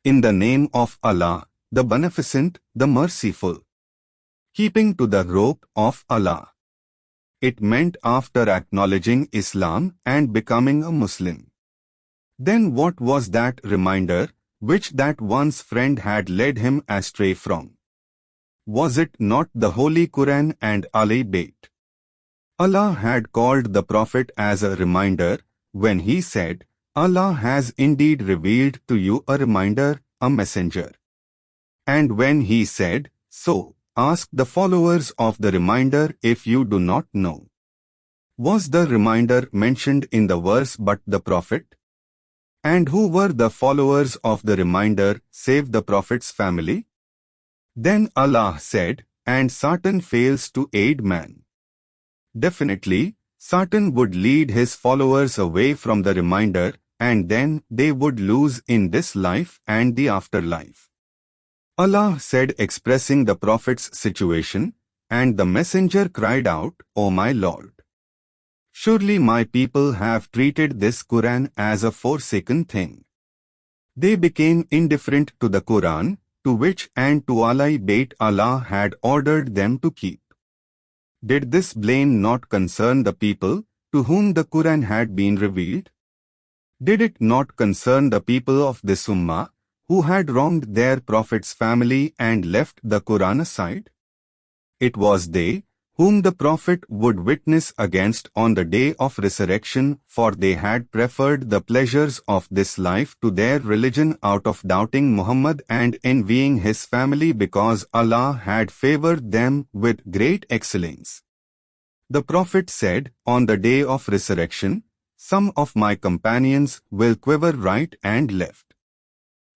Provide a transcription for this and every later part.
In the name of Allah, the Beneficent, the Merciful. Keeping to the rope of Allah. It meant after acknowledging Islam and becoming a Muslim. Then what was that reminder, which that one's friend had led him astray from? Was it not the Holy Quran and al-Bayt? Allah had called the Prophet as a reminder, when he said, Allah has indeed revealed to you a reminder, a messenger. And when he said, so, ask the followers of the reminder if you do not know. Was the reminder mentioned in the verse but the Prophet? And who were the followers of the reminder, save the Prophet's family? Then Allah said, and Satan fails to aid man. Definitely, Satan would lead his followers away from the reminder, and then they would lose in this life and the afterlife. Allah said, expressing the Prophet's situation, and the messenger cried out, O my Lord! Surely my people have treated this Quran as a forsaken thing. They became indifferent to the Quran, to which and to al-Bayt Allah had ordered them to keep. Did this blame not concern the people, to whom the Quran had been revealed? Did it not concern the people of this Ummah, who had wronged their Prophet's family and left the Quran aside? It was they, whom the Prophet would witness against on the day of resurrection, for they had preferred the pleasures of this life to their religion out of doubting Muhammad and envying his family because Allah had favored them with great excellence. The Prophet said, on the day of resurrection, some of my companions will quiver right and left.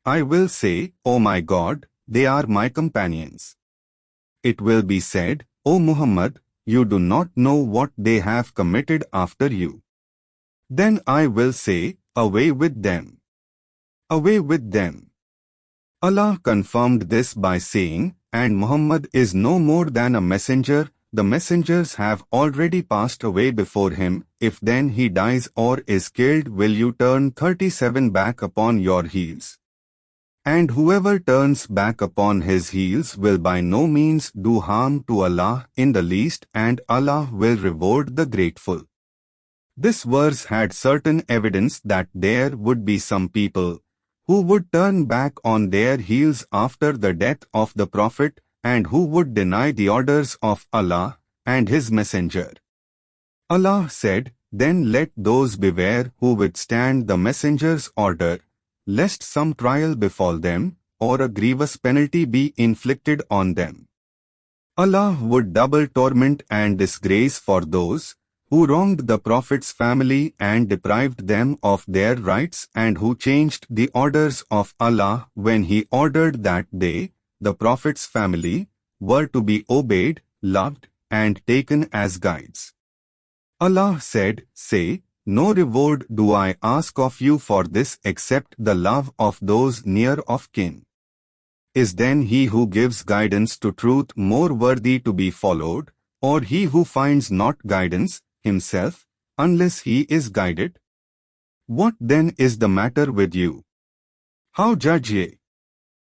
I will say, O my God, they are my companions. It will be said, O Muhammad, you do not know what they have committed after you. Then I will say, away with them. Away with them. Allah confirmed this by saying, and Muhammad is no more than a messenger, the messengers have already passed away before him, if then he dies or is killed will you turn 37 back upon your heels. And whoever turns back upon his heels will by no means do harm to Allah in the least, and Allah will reward the grateful. This verse had certain evidence that there would be some people who would turn back on their heels after the death of the Prophet and who would deny the orders of Allah and His Messenger. Allah said, then let those beware who withstand the Messenger's order, lest some trial befall them, or a grievous penalty be inflicted on them. Allah would double torment and disgrace for those who wronged the Prophet's family and deprived them of their rights and who changed the orders of Allah when He ordered that they, the Prophet's family, were to be obeyed, loved, and taken as guides. Allah said, say, no reward do I ask of you for this except the love of those near of kin. Is then he who gives guidance to truth more worthy to be followed, or he who finds not guidance, himself, unless he is guided? What then is the matter with you? How judge ye?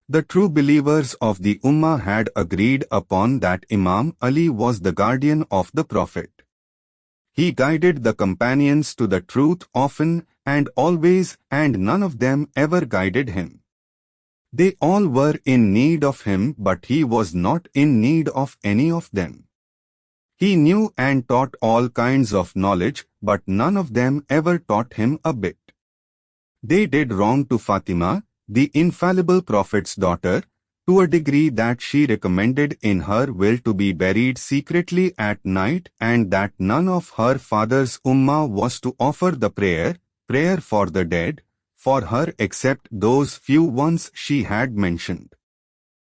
The true believers of the Ummah had agreed upon that Imam Ali was the guardian of the Prophet. He guided the companions to the truth often and always, and none of them ever guided him. They all were in need of him, but he was not in need of any of them. He knew and taught all kinds of knowledge, but none of them ever taught him a bit. They did wrong to Fatima, the infallible Prophet's daughter, to a degree that she recommended in her will to be buried secretly at night and that none of her father's ummah was to offer the prayer for the dead, for her except those few ones she had mentioned.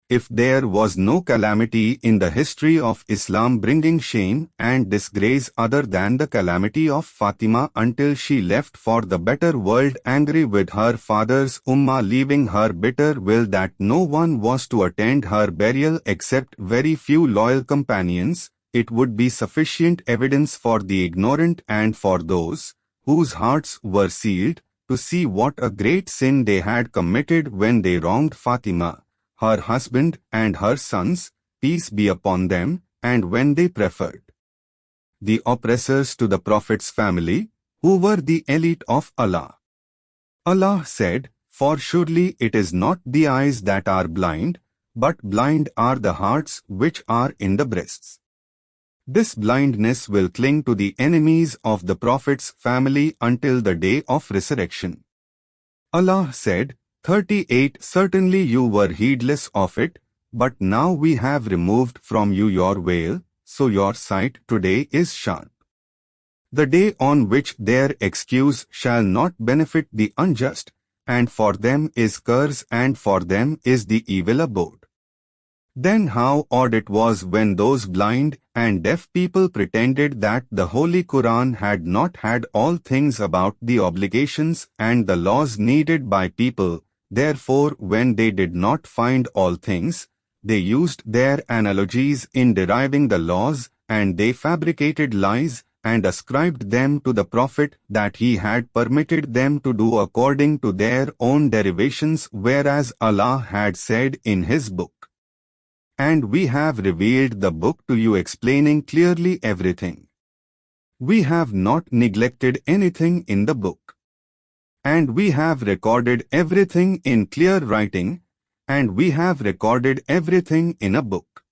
If there was no calamity in the history of Islam bringing shame and disgrace other than the calamity of Fatima until she left for the better world angry with her father's ummah, leaving her bitter will that no one was to attend her burial except very few loyal companions, it would be sufficient evidence for the ignorant and for those whose hearts were sealed, to see what a great sin they had committed when they wronged Fatima, her husband and her sons, peace be upon them, and when they preferred the oppressors to the Prophet's family, who were the elite of Allah. Allah said, "For surely it is not the eyes that are blind, but blind are the hearts which are in the breasts." This blindness will cling to the enemies of the Prophet's family until the day of resurrection. Allah said, 38 Certainly you were heedless of it, but now we have removed from you your veil, so your sight today is sharp. The day on which their excuse shall not benefit the unjust, and for them is curse and for them is the evil abode. Then how odd it was when those blind and deaf people pretended that the Holy Quran had not had all things about the obligations and the laws needed by people. Therefore, when they did not find all things, they used their analogies in deriving the laws, and they fabricated lies and ascribed them to the Prophet that he had permitted them to do according to their own derivations, whereas Allah had said in His book, "And we have revealed the book to you explaining clearly everything. We have not neglected anything in the book. And we have recorded everything in clear writing, and we have recorded everything in a book.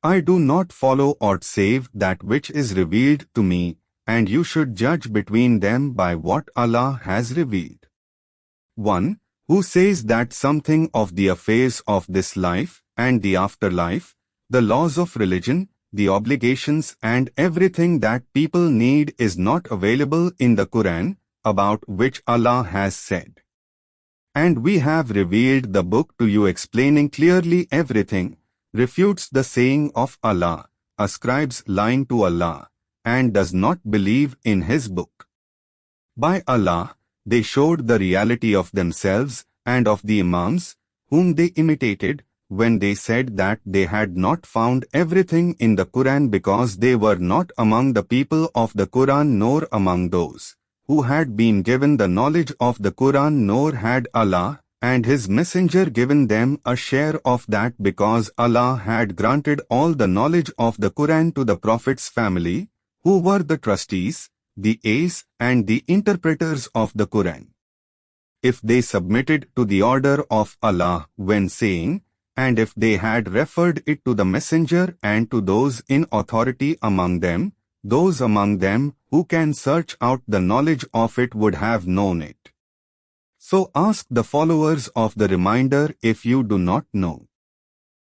I do not follow aught save that which is revealed to me, and you should judge between them by what Allah has revealed." 1. Who says that something of the affairs of this life and the afterlife, the laws of religion, the obligations and everything that people need is not available in the Quran, about which Allah has said, "And we have revealed the book to you explaining clearly everything," refutes the saying of Allah, ascribes lying to Allah, and does not believe in His book. By Allah, they showed the reality of themselves and of the Imams, whom they imitated, when they said that they had not found everything in the Quran because they were not among the people of the Quran nor among those who had been given the knowledge of the Quran, nor had Allah and His Messenger given them a share of that, because Allah had granted all the knowledge of the Quran to the Prophet's family, who were the trustees, the heirs and the interpreters of the Quran. If they submitted to the order of Allah when saying, and if they had referred it to the Messenger and to those in authority among them, those among them who can search out the knowledge of it would have known it. So ask the followers of the reminder if you do not know.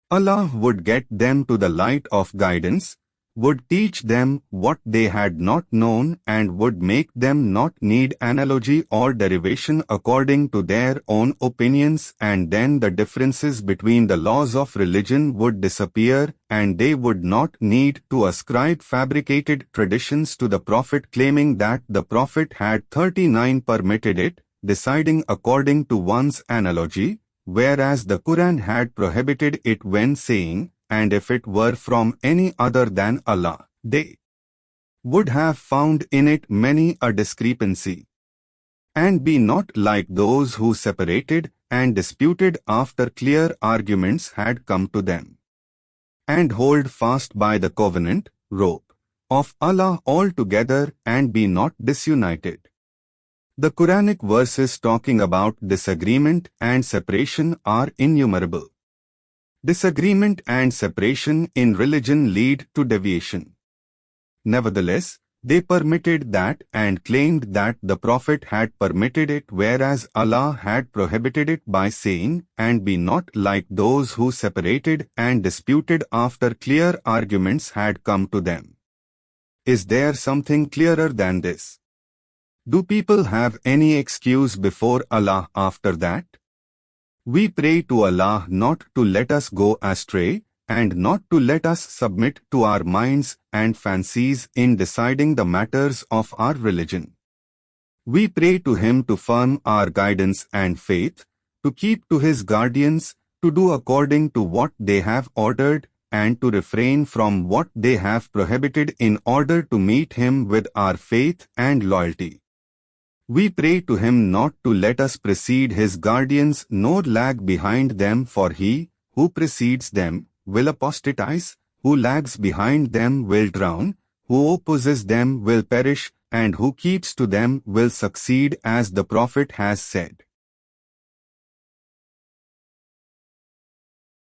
Allah would get them to the light of guidance, would teach them what they had not known, and would make them not need analogy or derivation according to their own opinions, and then the differences between the laws of religion would disappear, and they would not need to ascribe fabricated traditions to the Prophet, claiming that the Prophet had 39 permitted it, deciding according to one's analogy, whereas the Quran had prohibited it when saying, and if it were from any other than Allah, they would have found in it many a discrepancy. And be not like those who separated and disputed after clear arguments had come to them. And hold fast by the covenant, rope, of Allah altogether, and be not disunited. The Quranic verses talking about disagreement and separation are innumerable. Disagreement and separation in religion lead to deviation. Nevertheless, they permitted that and claimed that the Prophet had permitted it, whereas Allah had prohibited it by saying, "And be not like those who separated and disputed after clear arguments had come to them." Is there something clearer than this? Do people have any excuse before Allah after that? We pray to Allah not to let us go astray, and not to let us submit to our minds and fancies in deciding the matters of our religion. We pray to Him to firm our guidance and faith, to keep to His guardians, to do according to what they have ordered, and to refrain from what they have prohibited in order to meet Him with our faith and loyalty. We pray to him not to let us precede his guardians nor lag behind them, for he who precedes them will apostatize, who lags behind them will drown, who opposes them will perish, and who keeps to them will succeed, as the Prophet has said.